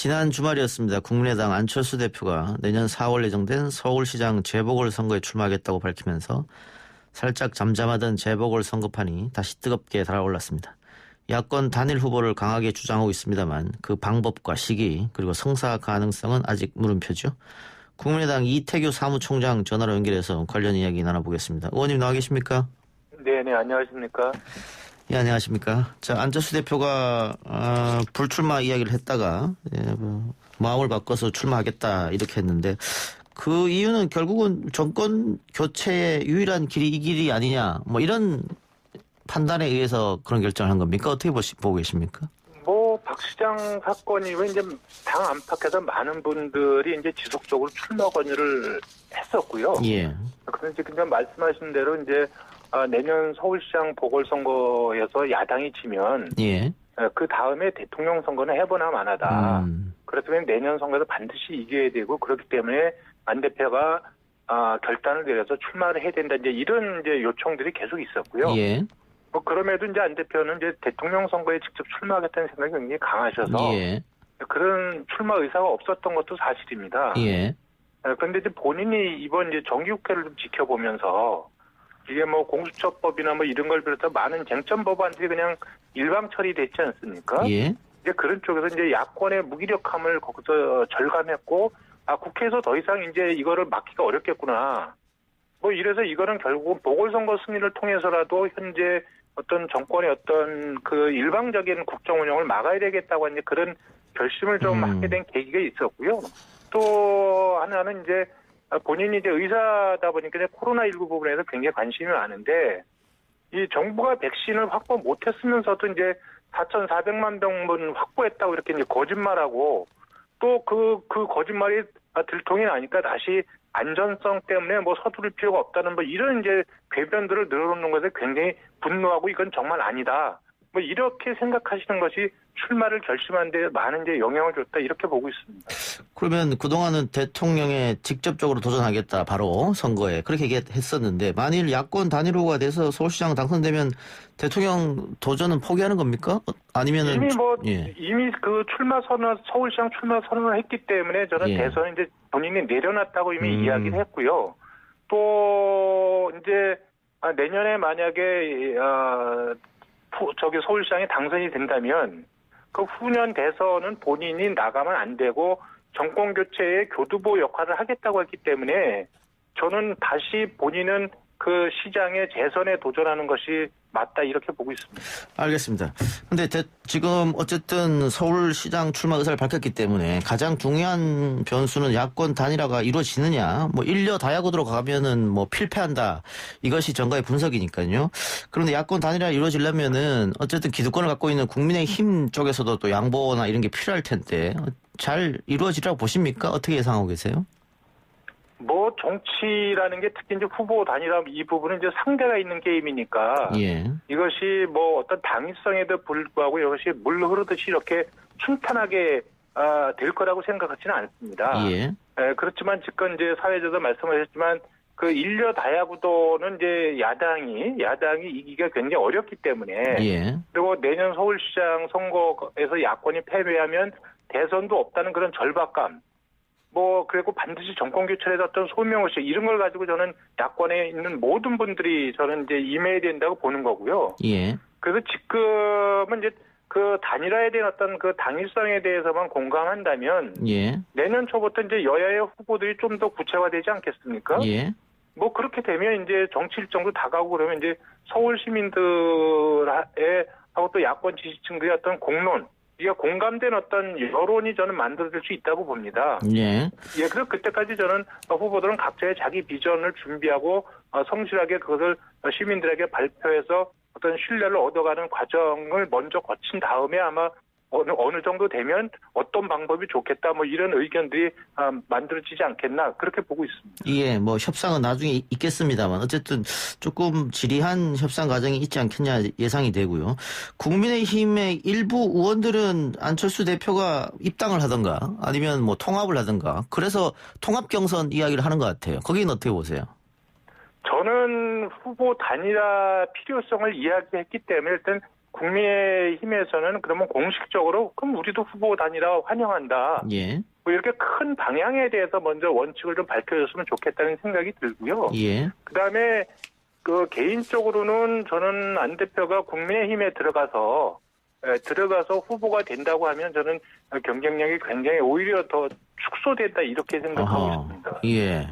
지난 주말이었습니다. 국민의당 안철수 대표가 내년 4월 예정된 서울시장 재보궐선거에 출마하겠다고 밝히면서 살짝 잠잠하던 재보궐선거판이 다시 뜨겁게 달아올랐습니다. 야권 단일 후보를 강하게 주장하고 있습니다만 그 방법과 시기 그리고 성사 가능성은 아직 물음표죠. 국민의당 이태규 사무총장 전화로 연결해서 관련 이야기 나눠보겠습니다. 의원님 나와 계십니까? 네, 안녕하십니까? 예, 안녕하십니까? 자, 안철수 대표가 불출마 이야기를 했다가 마음을 바꿔서 출마하겠다 이렇게 했는데 그 이유는 결국은 정권 교체의 유일한 길이 이 길이 아니냐 뭐 이런 판단에 의해서 그런 결정을 한 겁니까? 어떻게 보고 계십니까? 박 시장 사건 이후에 이제 당 안팎에서 많은 분들이 이제 지속적으로 출마 권유를 했었고요. 예. 그런데 지금 말씀하신 대로 이제 내년 서울시장 보궐선거에서 야당이 지면 예. 그 다음에 대통령 선거는 해보나 마나다. 그렇다면 내년 선거에서 반드시 이겨야 되고 그렇기 때문에 안 대표가 결단을 내려서 출마를 해야 된다. 이제 이런 이제 요청들이 계속 있었고요. 예. 그럼에도 이제 안 대표는 이제 대통령 선거에 직접 출마하겠다는 생각이 굉장히 강하셔서 예. 그런 출마 의사가 없었던 것도 사실입니다. 예. 그런데 이제 본인이 이번 이제 정기국회를 좀 지켜보면서 이게 뭐 공수처법이나 뭐 이런 걸 비롯해서 많은 쟁점 법안들이 그냥 일방 처리됐지 않습니까? 예. 이제 그런 쪽에서 이제 야권의 무기력함을 거기서 절감했고, 국회에서 더 이상 이제 이거를 막기가 어렵겠구나. 뭐 이래서 이거는 결국은 보궐선거 승리를 통해서라도 현재 어떤 정권의 어떤 그 일방적인 국정 운영을 막아야 되겠다고 이제 그런 결심을 좀 하게 된 계기가 있었고요. 또 하나는 이제 본인이 이제 의사다 보니까 이제 코로나19 부분에서 굉장히 관심이 많은데 이 정부가 백신을 확보 못했으면서도 이제 4,400만 병분 확보했다고 이렇게 이제 거짓말하고 또 그 거짓말이 들통이 나니까 다시 안전성 때문에 뭐 서두를 필요가 없다는 뭐 이런 이제 궤변들을 늘어놓는 것에 굉장히 분노하고 이건 정말 아니다. 뭐 이렇게 생각하시는 것이 출마를 결심한 데 많은 이제 영향을 줬다 이렇게 보고 있습니다. 그러면 그동안은 대통령에 직접적으로 도전하겠다 바로 선거에 그렇게 얘기했었는데 만일 야권 단일 후보가 돼서 서울시장 당선되면 대통령 도전은 포기하는 겁니까? 아니면은 이미 그 출마 선언 서울시장 출마 선언을 했기 때문에 저는 대선에 이제 본인이 내려놨다고 이미 이야기를 했고요. 또 이제 내년에 만약에 서울시장에 당선이 된다면 그 후년 대선은 본인이 나가면 안 되고 정권 교체의 교두보 역할을 하겠다고 했기 때문에 저는 다시 본인은 그 시장의 재선에 도전하는 것이 맞다 이렇게 보고 있습니다. 알겠습니다. 근데 지금 어쨌든 서울시장 출마 의사를 밝혔기 때문에 가장 중요한 변수는 야권 단일화가 이루어지느냐. 뭐 일려 다야구도로 가면은 뭐 필패한다. 이것이 정가의 분석이니까요. 그런데 야권 단일화 이루어지려면은 어쨌든 기득권을 갖고 있는 국민의힘 쪽에서도 또 양보나 이런 게 필요할 텐데 잘 이루어지라고 보십니까? 어떻게 예상하고 계세요? 뭐 정치라는 게 특히 이제 후보 단일화 이 부분은 이제 상대가 있는 게임이니까 이것이 뭐 어떤 당위성에도 불구하고 이것이 물 흐르듯이 이렇게 순탄하게 될 거라고 생각하지는 않습니다. 그렇지만 지금 이제 사회자도 말씀하셨지만 그 일려 다야구도는 이제 야당이 이기기가 굉장히 어렵기 때문에 그리고 내년 서울시장 선거에서 야권이 패배하면 대선도 없다는 그런 절박감. 그리고 반드시 정권 교체에서 어떤 소명의식, 이런 걸 가지고 저는 야권에 있는 모든 분들이 저는 이제 임해야 된다고 보는 거고요. 그래서 지금은 이제 그 단일화에 대한 어떤 그 당일성에 대해서만 공감한다면 내년 초부터 이제 여야의 후보들이 좀 더 구체화되지 않겠습니까? 뭐 그렇게 되면 이제 정치 일정도 다가오고 그러면 이제 서울 시민들의 하고 또 야권 지지층들의 어떤 공론, 이게 공감된 어떤 여론이 저는 만들어질 수 있다고 봅니다. 그래서 그때까지 저는 후보들은 각자의 자기 비전을 준비하고 성실하게 그것을 시민들에게 발표해서 어떤 신뢰를 얻어가는 과정을 먼저 거친 다음에 아마 어느 정도 되면 어떤 방법이 좋겠다 뭐 이런 의견들이 만들어지지 않겠나 그렇게 보고 있습니다. 뭐 협상은 나중에 있겠습니다만 어쨌든 조금 지리한 협상 과정이 있지 않겠냐 예상이 되고요. 국민의힘의 일부 의원들은 안철수 대표가 입당을 하던가 아니면 뭐 통합을 하던가 그래서 통합 경선 이야기를 하는 것 같아요. 거기는 어떻게 보세요? 저는 후보 단일화 필요성을 이야기했기 때문에 일단 국민의힘에서는 그러면 공식적으로 그럼 우리도 후보 단일화 환영한다. 예. 뭐 이렇게 큰 방향에 대해서 먼저 원칙을 좀 밝혀줬으면 좋겠다는 생각이 들고요. 예. 그다음에 그 개인적으로는 저는 안 대표가 국민의힘에 들어가서 후보가 된다고 하면 저는 경쟁력이 굉장히 오히려 더 축소됐다 이렇게 생각하고 있습니다. 예.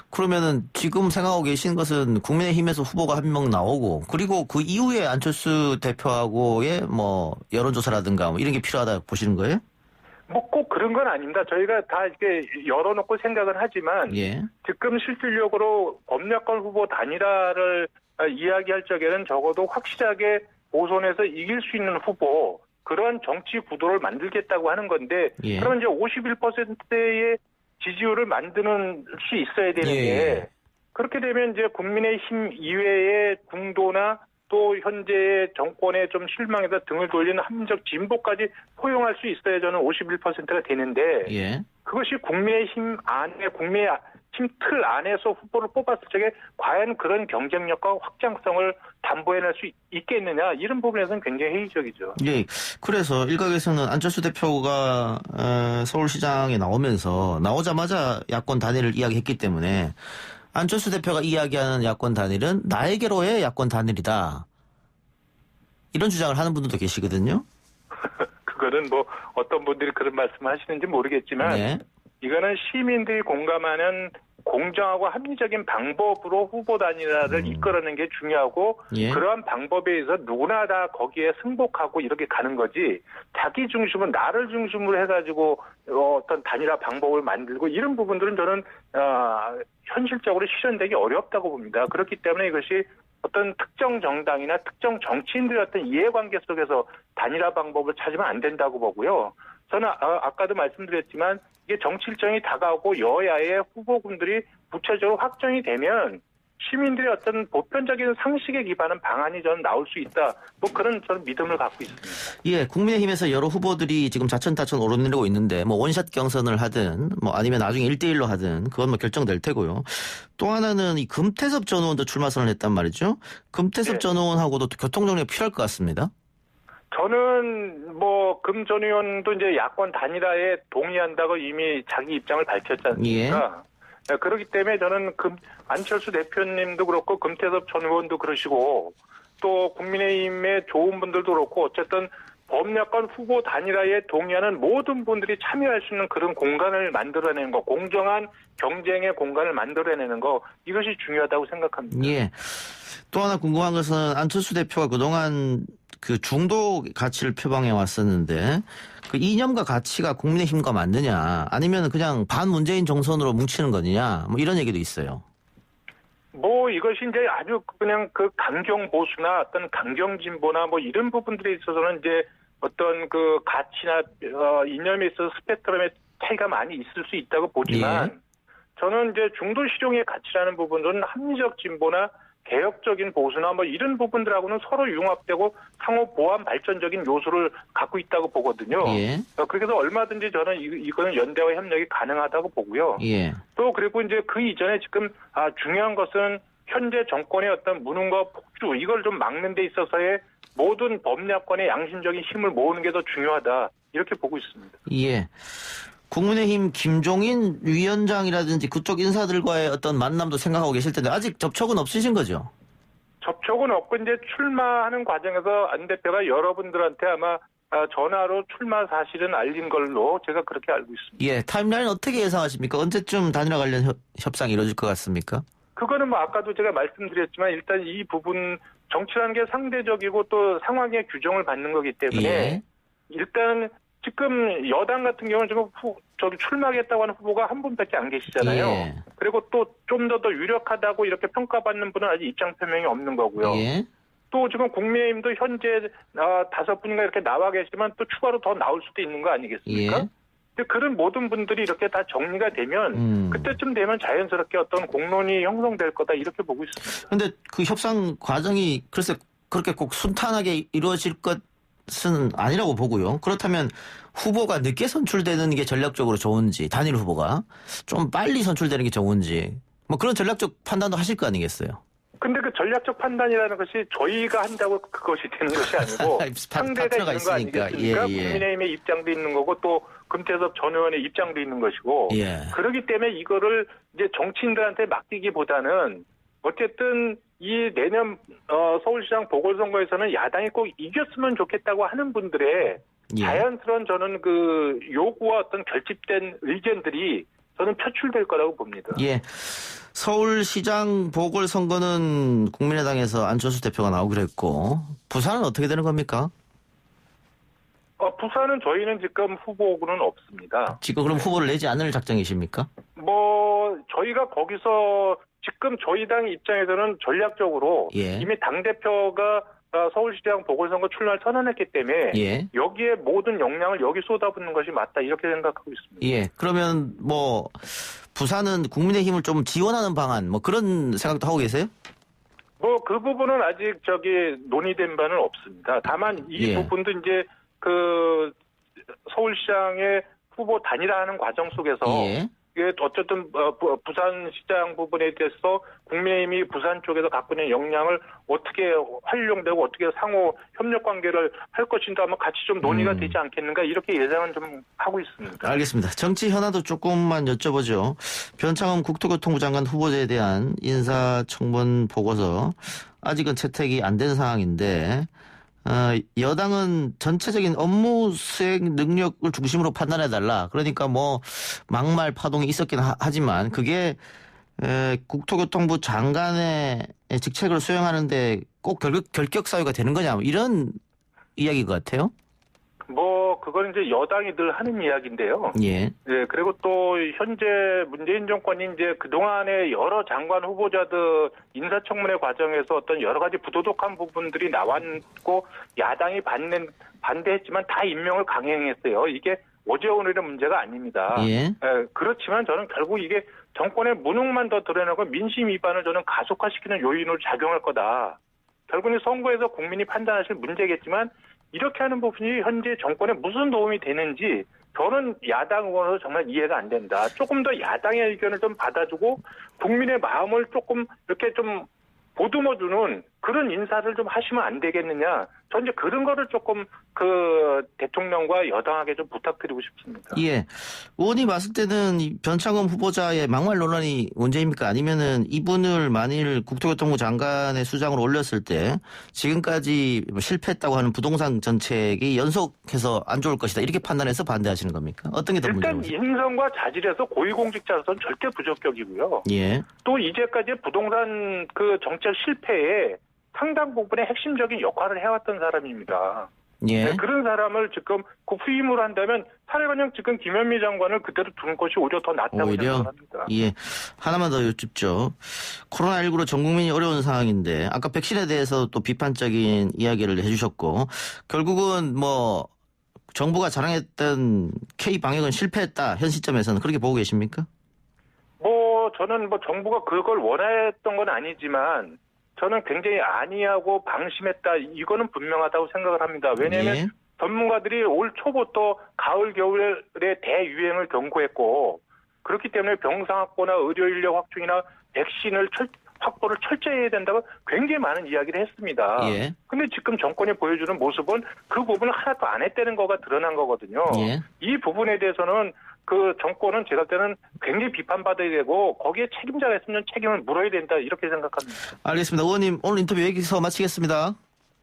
그러면은 지금 생각하고 계신 것은 국민의힘에서 후보가 한 명 나오고 그리고 그 이후에 안철수 대표하고의 뭐 여론조사라든가 뭐 이런 게 필요하다 보시는 거예요? 뭐 꼭 그런 건 아닙니다. 저희가 다 이렇게 열어놓고 생각을 하지만 예. 지금 실질적으로 법률권 후보 단일화를 이야기할 적에는 적어도 확실하게 보선에서 이길 수 있는 후보 그런 정치 구도를 만들겠다고 하는 건데 예. 그럼 이제 51%의 지지율을 만드는 수 있어야 되는 게 그렇게 되면 이제 국민의힘 이외의 중도나 또 현재의 정권에 좀 실망해서 등을 돌리는 합리적 진보까지 포용할 수 있어야 저는 51%가 되는데 예. 그것이 국민의힘 안에 국민의힘 틀 안에서 후보를 뽑았을 적에 과연 그런 경쟁력과 확장성을 담보해낼 수 있겠느냐 이런 부분에서는 굉장히 회의적이죠. 예. 그래서 일각에서는 안철수 대표가 서울시장에 나오자마자 야권 단일을 이야기했기 때문에 안철수 대표가 이야기하는 야권 단일은 나에게로의 야권 단일이다. 이런 주장을 하는 분들도 계시거든요. 그거는 뭐 어떤 분들이 그런 말씀을 하시는지 모르겠지만 네. 이거는 시민들이 공감하는 공정하고 합리적인 방법으로 후보 단일화를 이끌어내는 게 중요하고 예. 그러한 방법에 의해서 누구나 다 거기에 승복하고 이렇게 가는 거지 자기 중심은 나를 중심으로 해가지고 어떤 단일화 방법을 만들고 이런 부분들은 저는 현실적으로 실현되기 어렵다고 봅니다. 그렇기 때문에 이것이 어떤 특정 정당이나 특정 정치인들의 어떤 이해관계 속에서 단일화 방법을 찾으면 안 된다고 보고요. 저는 아까도 말씀드렸지만 이게 정치 일정이 다가오고 여야의 후보군들이 구체적으로 확정이 되면 시민들의 어떤 보편적인 상식에 기반한 방안이 저는 나올 수 있다. 뭐 그런 저는 믿음을 갖고 있습니다. 예, 국민의힘에서 여러 후보들이 지금 자천타천 오르내리고 있는데 뭐 원샷 경선을 하든 뭐 아니면 나중에 1대1로 하든 그건 뭐 결정될 테고요. 또 하나는 이 금태섭 전 의원도 출마 선언했단 말이죠. 금태섭 전 의원하고도 교통정리가 필요할 것 같습니다. 저는 뭐 금 전 의원도 이제 야권 단일화에 동의한다고 이미 자기 입장을 밝혔지 않습니까? 예. 그렇기 때문에 저는 안철수 대표님도 그렇고 금태섭 전 의원도 그러시고 또 국민의힘의 좋은 분들도 그렇고 어쨌든 법야권 후보 단일화에 동의하는 모든 분들이 참여할 수 있는 그런 공간을 만들어내는 거, 공정한 경쟁의 공간을 만들어내는 거 이것이 중요하다고 생각합니다. 예. 또 하나 궁금한 것은 안철수 대표가 그동안 그 중도 가치를 표방해 왔었는데 그 이념과 가치가 국민의힘과 맞느냐 아니면 그냥 반문재인 정선으로 뭉치는 거느냐 뭐 이런 얘기도 있어요. 뭐 이것이 이제 아주 그냥 그 강경 보수나 어떤 강경 진보나 뭐 이런 부분들에 있어서는 이제 어떤 그 가치나 이념에 있어서 스펙트럼의 차이가 많이 있을 수 있다고 보지만 예. 저는 이제 중도 실용의 가치라는 부분은 합리적 진보나 개혁적인 보수나 뭐 이런 부분들하고는 서로 융합되고 상호 보완 발전적인 요소를 갖고 있다고 보거든요. 예. 그래서 얼마든지 저는 이거는 연대와 협력이 가능하다고 보고요. 예. 또 그리고 이제 그 이전에 지금 중요한 것은 현재 정권의 어떤 무능과 폭주 이걸 좀 막는 데 있어서의 모든 법야권의 양심적인 힘을 모으는 게 더 중요하다 이렇게 보고 있습니다. 예. 국민의힘 김종인 위원장이라든지 그쪽 인사들과의 어떤 만남도 생각하고 계실 텐데 아직 접촉은 없으신 거죠? 접촉은 없고 이제 출마하는 과정에서 안 대표가 여러분들한테 아마 전화로 출마 사실은 알린 걸로 제가 그렇게 알고 있습니다. 예, 타임라인 어떻게 예상하십니까? 언제쯤 단일화 관련 협상이 이루어질 것 같습니까? 그거는 뭐 아까도 제가 말씀드렸지만 일단 이 부분 정치라는 게 상대적이고 또 상황의 규정을 받는 거기 때문에 예. 일단 지금 여당 같은 경우는 지금 저기 출마하겠다고 하는 후보가 한 분밖에 안 계시잖아요. 예. 그리고 또 좀 더 유력하다고 이렇게 평가받는 분은 아직 입장 표명이 없는 거고요. 예. 또 지금 국민의힘도 현재 5분인가 이렇게 나와 계시지만 또 추가로 더 나올 수도 있는 거 아니겠습니까? 예. 근데 그런 모든 분들이 이렇게 다 정리가 되면 그때쯤 되면 자연스럽게 어떤 공론이 형성될 거다 이렇게 보고 있습니다. 그런데 그 협상 과정이 글쎄 그렇게 꼭 순탄하게 이루어질 것은 아니라고 보고요. 그렇다면 후보가 늦게 선출되는 게 전략적으로 좋은지 단일 후보가 좀 빨리 선출되는 게 좋은지 뭐 그런 전략적 판단도 하실 거 아니겠어요? 근데 그 전략적 판단이라는 것이 저희가 한다고 그것이 되는 것이 아니고 상대가 있는 거 아니겠습니까? 국민의힘의 입장도 있는 거고 또 금태섭 전 의원의 입장도 있는 것이고 그렇기 때문에 이거를 이제 정치인들한테 맡기기보다는 어쨌든 이 내년 서울시장 보궐선거에서는 야당이 꼭 이겼으면 좋겠다고 하는 분들의 자연스러운 저는 그 요구와 어떤 결집된 의견들이 저는 표출될 거라고 봅니다. 예. 서울시장 보궐선거는 국민의당에서 안철수 대표가 나오기로 했고 부산은 어떻게 되는 겁니까? 부산은 저희는 지금 후보는 없습니다. 지금 그럼 후보를 내지 않을 작정이십니까? 저희가 거기서 지금 저희 당 입장에서는 전략적으로 이미 당대표가 서울시장 보궐선거 출마를 선언했기 때문에 여기에 모든 역량을 여기 쏟아붓는 것이 맞다 이렇게 생각하고 있습니다. 예. 그러면 부산은 국민의힘을 좀 지원하는 방안 그런 생각도 하고 계세요? 그 부분은 아직 논의된 바는 없습니다. 다만 이 부분도 이제 그 서울시장의 후보 단일화하는 과정 속에서 이게 어쨌든 부산시장 부분에 대해서 국민의힘이 부산 쪽에서 갖고 있는 역량을 어떻게 활용되고 어떻게 상호 협력 관계를 할 것인가 한번 같이 좀 논의가 되지 않겠는가 이렇게 예상은 좀 하고 있습니다. 알겠습니다. 정치 현안도 조금만 여쭤보죠. 변창흠 국토교통부 장관 후보자에 대한 인사청문 보고서 아직은 채택이 안 된 상황인데 여당은 전체적인 업무 수행 능력을 중심으로 판단해달라. 그러니까 막말 파동이 있었긴 하지만 그게 국토교통부 장관의 직책을 수행하는데 꼭 결격 사유가 되는 거냐 이런 이야기인 것 같아요. 그건 이제 여당이 늘 하는 이야기인데요. 그리고 또 현재 문재인 정권이 이제 그동안의 여러 장관 후보자들 인사청문회 과정에서 어떤 여러 가지 부도덕한 부분들이 나왔고 야당이 반대했지만 다 임명을 강행했어요. 이게 어제 오늘의 문제가 아닙니다. 그렇지만 저는 결국 이게 정권의 무능만 더 드러내고 민심 위반을 저는 가속화시키는 요인으로 작용할 거다. 결국은 선거에서 국민이 판단하실 문제겠지만 이렇게 하는 부분이 현재 정권에 무슨 도움이 되는지 저는 야당 의원으로 정말 이해가 안 된다. 조금 더 야당의 의견을 좀 받아주고 국민의 마음을 조금 이렇게 좀 보듬어주는 그런 인사를 좀 하시면 안 되겠느냐. 전 이제 그런 거를 조금 대통령과 여당에게 좀 부탁드리고 싶습니다. 의원이 봤을 때는 변창흠 후보자의 막말 논란이 문제입니까? 아니면은 이분을 만일 국토교통부 장관의 수장으로 올렸을 때 지금까지 실패했다고 하는 부동산 정책이 연속해서 안 좋을 것이다. 이렇게 판단해서 반대하시는 겁니까? 어떤 게 더 문제입니까? 일단 인성과 자질에서 고위공직자로서는 절대 부적격이고요. 또 이제까지 부동산 정책 실패에 상당 부분의 핵심적인 역할을 해왔던 사람입니다. 그런 사람을 지금 후임으로 한다면 차라리 지금 김현미 장관을 그대로 두는 것이 오히려 더 낫다고 생각합니다. 하나만 더 여쭙죠. 코로나19로 전 국민이 어려운 상황인데 아까 백신에 대해서 또 비판적인 이야기를 해주셨고 결국은 정부가 자랑했던 K-방역은 실패했다. 현 시점에서는 그렇게 보고 계십니까? 저는 정부가 그걸 원했던 건 아니지만 저는 굉장히 안이하고 방심했다. 이거는 분명하다고 생각을 합니다. 왜냐하면 전문가들이 올 초부터 가을 겨울의 대유행을 경고했고 그렇기 때문에 병상 확보나 의료 인력 확충이나 백신을 확보를 철저히 해야 된다고 굉장히 많은 이야기를 했습니다. 근데 지금 정권이 보여주는 모습은 그 부분을 하나도 안 했다는 거가 드러난 거거든요. 이 부분에 대해서는 정권은 제가 볼 때는 굉장히 비판받아야 되고 거기에 책임자가 있으면 책임을 물어야 된다 이렇게 생각합니다. 알겠습니다. 의원님 오늘 인터뷰 여기서 마치겠습니다.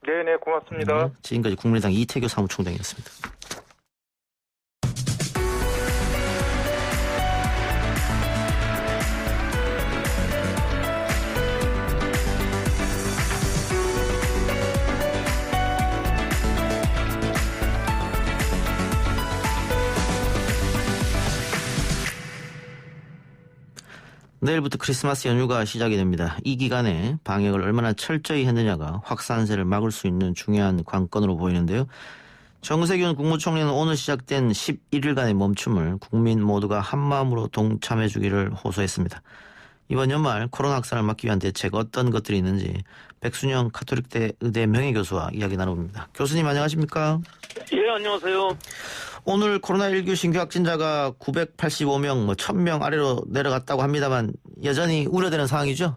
네네 고맙습니다. 지금까지 국민의당 이태규 사무총장이었습니다. 내일부터 크리스마스 연휴가 시작이 됩니다. 이 기간에 방역을 얼마나 철저히 했느냐가 확산세를 막을 수 있는 중요한 관건으로 보이는데요. 정세균 국무총리는 오늘 시작된 11일간의 멈춤을 국민 모두가 한마음으로 동참해 주기를 호소했습니다. 이번 연말 코로나 확산을 막기 위한 대책 어떤 것들이 있는지 백순영 가톨릭대 의대 명예교수와 이야기 나눠봅니다. 교수님 안녕하십니까? 안녕하세요. 오늘 코로나19 신규 확진자가 985명, 1000명 아래로 내려갔다고 합니다만 여전히 우려되는 상황이죠?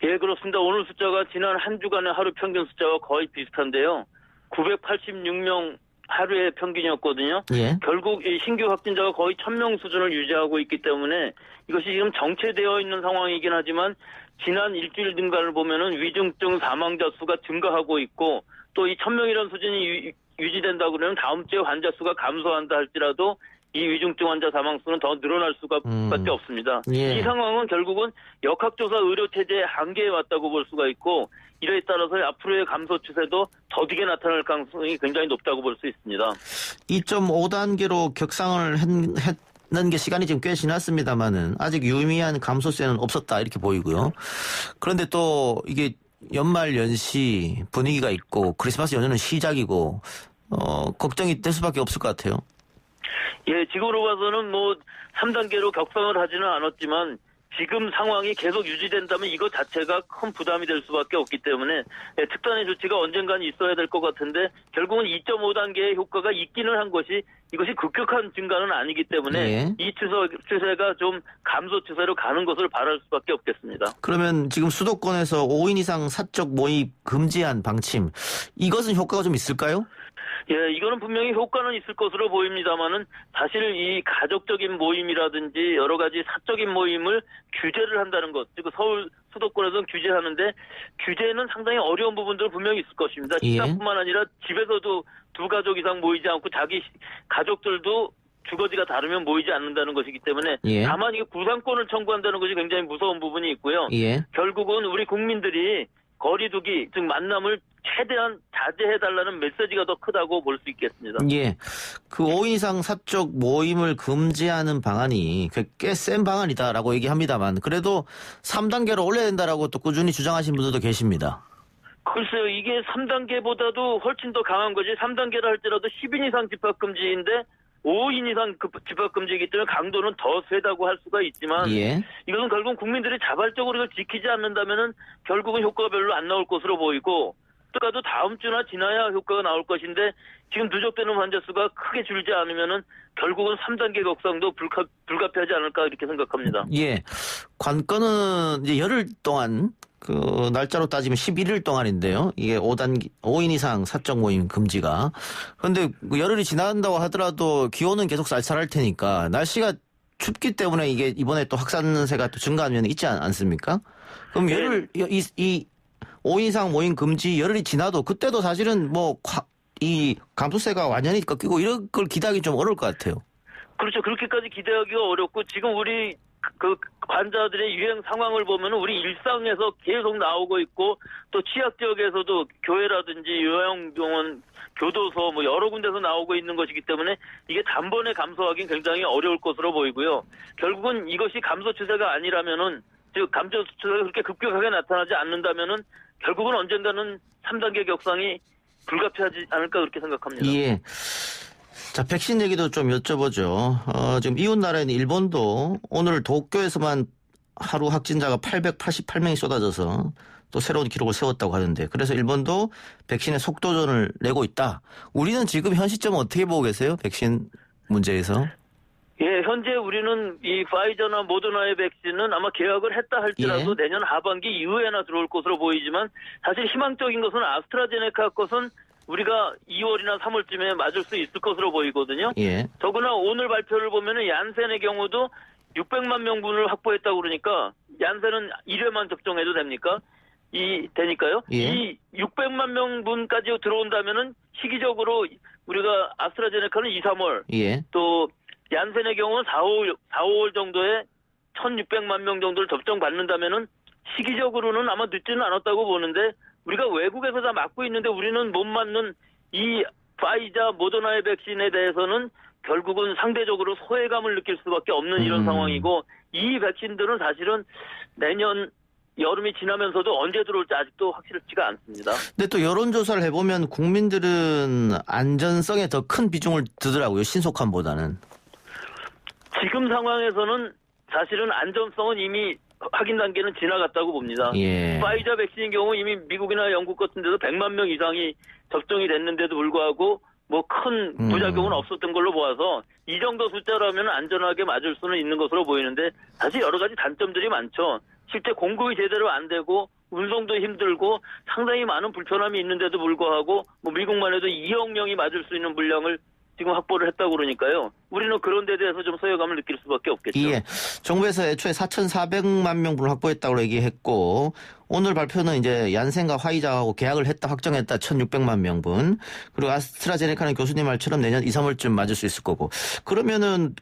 예, 그렇습니다. 오늘 숫자가 지난 한 주간의 하루 평균 숫자와 거의 비슷한데요. 986명 하루의 평균이었거든요. 예. 결국 이 신규 확진자가 거의 1000명 수준을 유지하고 있기 때문에 이것이 지금 정체되어 있는 상황이긴 하지만 지난 일주일 등간을 보면은 위중증 사망자 수가 증가하고 있고 또 이 1000명이라는 수준이 유지된다 그러면 다음 주에 환자 수가 감소한다 할지라도 이 위중증 환자 사망 수는 더 늘어날 수밖에 없습니다. 예. 이 상황은 결국은 역학조사 의료체제의 한계에 왔다고 볼 수가 있고 이에 따라서 앞으로의 감소 추세도 더디게 나타날 가능성이 굉장히 높다고 볼 수 있습니다. 2.5단계로 격상을 했는 게 시간이 지금 꽤 지났습니다만은 아직 유의미한 감소세는 없었다 이렇게 보이고요. 그런데 또 이게 연말 연시 분위기가 있고 크리스마스 연휴는 시작이고 걱정이 될 수밖에 없을 것 같아요. 예, 지금으로 봐서는 3단계로 격상을 하지는 않았지만 지금 상황이 계속 유지된다면 이것 자체가 큰 부담이 될 수밖에 없기 때문에 특단의 조치가 언젠간 있어야 될 것 같은데 결국은 2.5단계의 효과가 있기는 한 것이 이것이 급격한 증가는 아니기 때문에 예. 이 추세가 좀 감소 추세로 가는 것을 바랄 수밖에 없겠습니다. 그러면 지금 수도권에서 5인 이상 사적 모임 금지한 방침 이것은 효과가 좀 있을까요? 예, 이거는 분명히 효과는 있을 것으로 보입니다만은 사실 이 가족적인 모임이라든지 여러 가지 사적인 모임을 규제를 한다는 것, 즉 서울 수도권에서는 규제하는데 규제는 상당히 어려운 부분들 분명히 있을 것입니다. 예. 식당뿐만 아니라 집에서도 두 가족 이상 모이지 않고 자기 가족들도 주거지가 다르면 모이지 않는다는 것이기 때문에 예. 다만 이게 구상권을 청구한다는 것이 굉장히 무서운 부분이 있고요. 예. 결국은 우리 국민들이 거리두기, 즉 만남을 최대한 자제해달라는 메시지가 더 크다고 볼 수 있겠습니다. 예. 그 5인 이상 사적 모임을 금지하는 방안이 꽤 센 방안이다라고 얘기합니다만 그래도 3단계로 올려야 된다라고 또 꾸준히 주장하시는 분들도 계십니다. 글쎄요. 이게 3단계보다도 훨씬 더 강한 거지. 3단계라 할지라도 10인 이상 집합금지인데 5인 이상 집합금지이기 때문에 강도는 더 세다고 할 수가 있지만 예. 이것은 결국은 국민들이 자발적으로 이걸 지키지 않는다면은 결국은 효과가 별로 안 나올 것으로 보이고 또 다음 주나 지나야 효과가 나올 것인데 지금 누적되는 환자 수가 크게 줄지 않으면은 결국은 3단계 격상도 불가피하지 않을까 이렇게 생각합니다. 예. 관건은 이제 열흘 동안 그 날짜로 따지면 11일 동안인데요. 이게 5인 이상 사적 모임 금지가. 그런데 열흘이 지난다고 하더라도 기온은 계속 쌀쌀할 테니까 날씨가 춥기 때문에 이게 이번에 또 확산세가 또 증가하는 면이 있지 않습니까? 그럼 열흘 이 5인 이상 모임 금지 열흘이 지나도 그때도 사실은 이 감소세가 완전히 꺾이고 이런 걸 기대하기 좀 어려울 것 같아요. 그렇죠. 그렇게까지 기대하기가 어렵고 지금 우리 그 환자들의 유행 상황을 보면 우리 일상에서 계속 나오고 있고 또 취약 지역에서도 교회라든지 요양병원, 교도소 여러 군데서 나오고 있는 것이기 때문에 이게 단번에 감소하기는 굉장히 어려울 것으로 보이고요. 결국은 이것이 감소 추세가 아니라면은 즉 감소 추세가 그렇게 급격하게 나타나지 않는다면은 결국은 언젠가는 3단계 격상이 불가피하지 않을까 그렇게 생각합니다. 예. 자, 백신 얘기도 좀 여쭤보죠. 지금 이웃 나라인 일본도 오늘 도쿄에서만 하루 확진자가 888명이 쏟아져서 또 새로운 기록을 세웠다고 하는데 그래서 일본도 백신의 속도전을 내고 있다. 우리는 지금 현 시점은 어떻게 보고 계세요? 백신 문제에서? 예, 현재 우리는 이 파이저나 모더나의 백신은 아마 계약을 했다 할지라도 내년 하반기 이후에나 들어올 것으로 보이지만 사실 희망적인 것은 아스트라제네카 것은 우리가 2월이나 3월쯤에 맞을 수 있을 것으로 보이거든요. 예. 더구나 오늘 발표를 보면은 얀센의 경우도 600만 명분을 확보했다고 그러니까 얀센은 1회만 접종해도 됩니까? 되니까요. 예. 이 600만 명분까지 들어온다면은 시기적으로 우리가 아스트라제네카는 2, 3월 예. 또 얀센의 경우는 4, 5월 정도에 1600만 명 정도를 접종받는다면은 시기적으로는 아마 늦지는 않았다고 보는데 우리가 외국에서 다 맞고 있는데 우리는 못 맞는 이 파이자 모더나의 백신에 대해서는 결국은 상대적으로 소외감을 느낄 수밖에 없는 이런 상황이고 이 백신들은 사실은 내년 여름이 지나면서도 언제 들어올지 아직도 확실치가 않습니다. 근데 또 여론조사를 해보면 국민들은 안전성에 더 큰 비중을 두더라고요. 신속함보다는. 지금 상황에서는 사실은 안전성은 이미 확인 단계는 지나갔다고 봅니다. 예. 파이자 백신인 경우 이미 미국이나 영국 같은 데서 100만 명 이상이 접종이 됐는데도 불구하고 큰 부작용은 없었던 걸로 보아서 이 정도 숫자라면 안전하게 맞을 수는 있는 것으로 보이는데 사실 여러 가지 단점들이 많죠. 실제 공급이 제대로 안 되고 운송도 힘들고 상당히 많은 불편함이 있는데도 불구하고 뭐 미국만 해도 2억 명이 맞을 수 있는 물량을 지금 확보를 했다고 그러니까요. 우리는 그런 데 대해서 좀 소외감을 느낄 수밖에 없겠죠. 예. 정부에서 애초에 4,400만 명분을 확보했다고 얘기했고 오늘 발표는 이제 얀센과 화이자하고 계약을 했다 확정했다 1,600만 명분. 그리고 아스트라제네카는 교수님 말처럼 내년 2, 3월쯤 맞을 수 있을 거고. 그러면은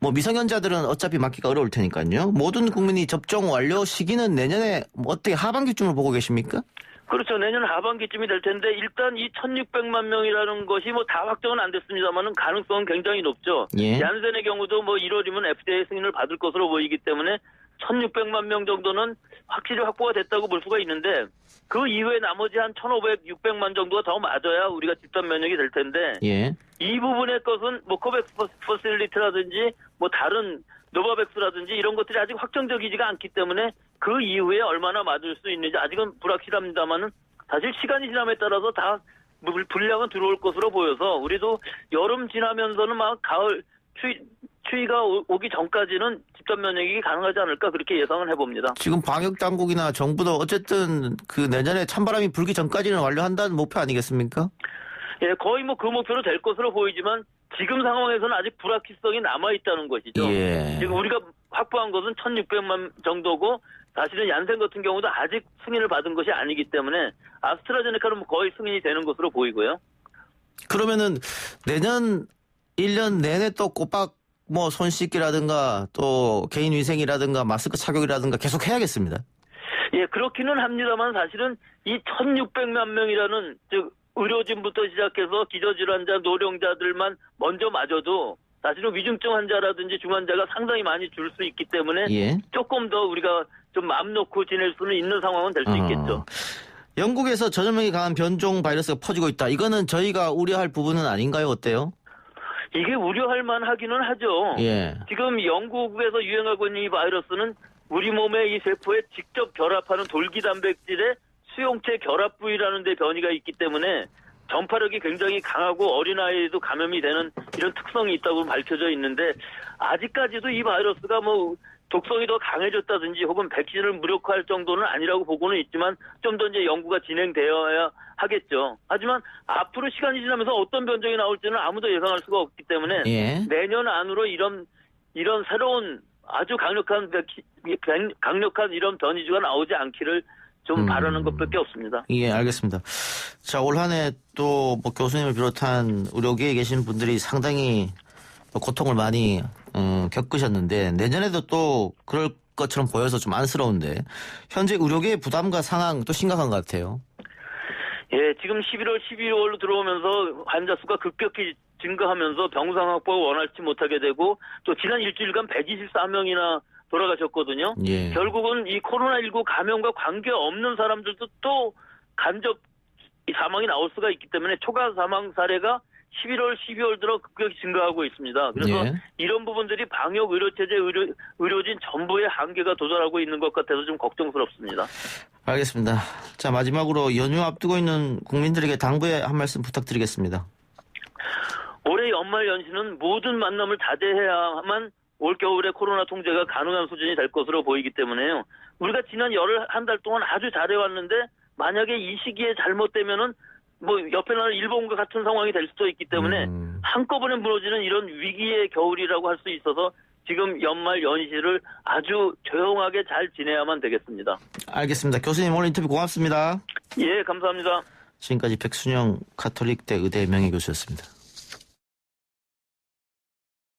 뭐 미성년자들은 어차피 맞기가 어려울 테니까요. 모든 국민이 접종 완료 시기는 내년에 뭐 어떻게 하반기쯤을 보고 계십니까? 그렇죠. 내년 하반기쯤이 될 텐데 일단 이 1,600만 명이라는 것이 뭐 다 확정은 안 됐습니다만은 가능성은 굉장히 높죠. 예. 얀센의 경우도 뭐 1월이면 FDA 승인을 받을 것으로 보이기 때문에 1,600만 명 정도는 확실히 확보가 됐다고 볼 수가 있는데 그 이외에 나머지 한 1,500, 600만 정도가 더 맞아야 우리가 집단 면역이 될 텐데 예. 이 부분의 것은 뭐 코백스 퍼실리티라든지 뭐 다른 노바백스라든지 이런 것들이 아직 확정적이지가 않기 때문에 그 이후에 얼마나 맞을 수 있는지 아직은 불확실합니다만은 사실 시간이 지남에 따라서 다 분량은 들어올 것으로 보여서 우리도 여름 지나면서는 막 가을 추위가 오기 전까지는 집단 면역이 가능하지 않을까 그렇게 예상을 해봅니다. 지금 방역 당국이나 정부도 어쨌든 그 내년에 찬바람이 불기 전까지는 완료한다는 목표 아니겠습니까? 예, 거의 뭐 그 목표로 될 것으로 보이지만 지금 상황에서는 아직 불확실성이 남아있다는 것이죠. 예. 지금 우리가 확보한 것은 1,600만 정도고 사실은 얀센 같은 경우도 아직 승인을 받은 것이 아니기 때문에 아스트라제네카는 거의 승인이 되는 것으로 보이고요. 그러면은 내년 1년 내내 또 꼬박 뭐 손 씻기라든가 또 개인 위생이라든가 마스크 착용이라든가 계속 해야겠습니다. 예, 그렇기는 합니다만 사실은 이 1,600만 명이라는 즉 의료진부터 시작해서 기저질환자, 노령자들만 먼저 맞아도 사실은 위중증 환자라든지 중환자가 상당히 많이 줄 수 있기 때문에 예. 조금 더 우리가 좀 마음 놓고 지낼 수는 있는 상황은 될 수 있겠죠. 영국에서 전염력이 강한 변종 바이러스가 퍼지고 있다. 이거는 저희가 우려할 부분은 아닌가요? 어때요? 이게 우려할 만하기는 하죠. 예. 지금 영국에서 유행하고 있는 이 바이러스는 우리 몸의 이 세포에 직접 결합하는 돌기 단백질의 수용체 결합 부위라는 데 변이가 있기 때문에 전파력이 굉장히 강하고 어린아이에도 감염이 되는 이런 특성이 있다고 밝혀져 있는데 아직까지도 이 바이러스가 뭐 독성이 더 강해졌다든지 혹은 백신을 무력화할 정도는 아니라고 보고는 있지만 좀 더 이제 연구가 진행되어야 하겠죠. 하지만 앞으로 시간이 지나면서 어떤 변종이 나올지는 아무도 예상할 수가 없기 때문에 예. 내년 안으로 이런 새로운 아주 강력한 이런 변이주가 나오지 않기를 좀 바라는 것밖에 없습니다. 예, 알겠습니다. 자, 올 한 해 또 뭐 교수님을 비롯한 의료계에 계신 분들이 상당히 고통을 많이 겪으셨는데 내년에도 또 그럴 것처럼 보여서 좀 안쓰러운데 현재 의료계의 부담과 상황 또 심각한 것 같아요. 예, 지금 11월, 12월로 들어오면서 환자 수가 급격히 증가하면서 병상 확보를 원활치 못하게 되고 또 지난 일주일간 124명이나 돌아가셨거든요. 예. 결국은 이 코로나19 감염과 관계없는 사람들도 또 간접 사망이 나올 수가 있기 때문에 초과 사망 사례가 11월, 12월 들어 급격히 증가하고 있습니다. 그래서 예. 이런 부분들이 방역 의료체제, 의료진 전부의 한계가 도달하고 있는 것 같아서 좀 걱정스럽습니다. 알겠습니다. 자, 마지막으로 연휴 앞두고 있는 국민들에게 당부의 한 말씀 부탁드리겠습니다. 올해 연말 연시는 모든 만남을 자제해야만 올겨울에 코로나 통제가 가능한 수준이 될 것으로 보이기 때문에요. 우리가 지난 열흘 한 달 동안 아주 잘해왔는데 만약에 이 시기에 잘못되면은 뭐 옆에 나라 일본과 같은 상황이 될 수도 있기 때문에 한꺼번에 무너지는 이런 위기의 겨울이라고 할 수 있어서 지금 연말 연시를 아주 조용하게 잘 지내야만 되겠습니다. 알겠습니다. 교수님 오늘 인터뷰 고맙습니다. 예, 감사합니다. 지금까지 백순영 가톨릭대 의대 명예교수였습니다.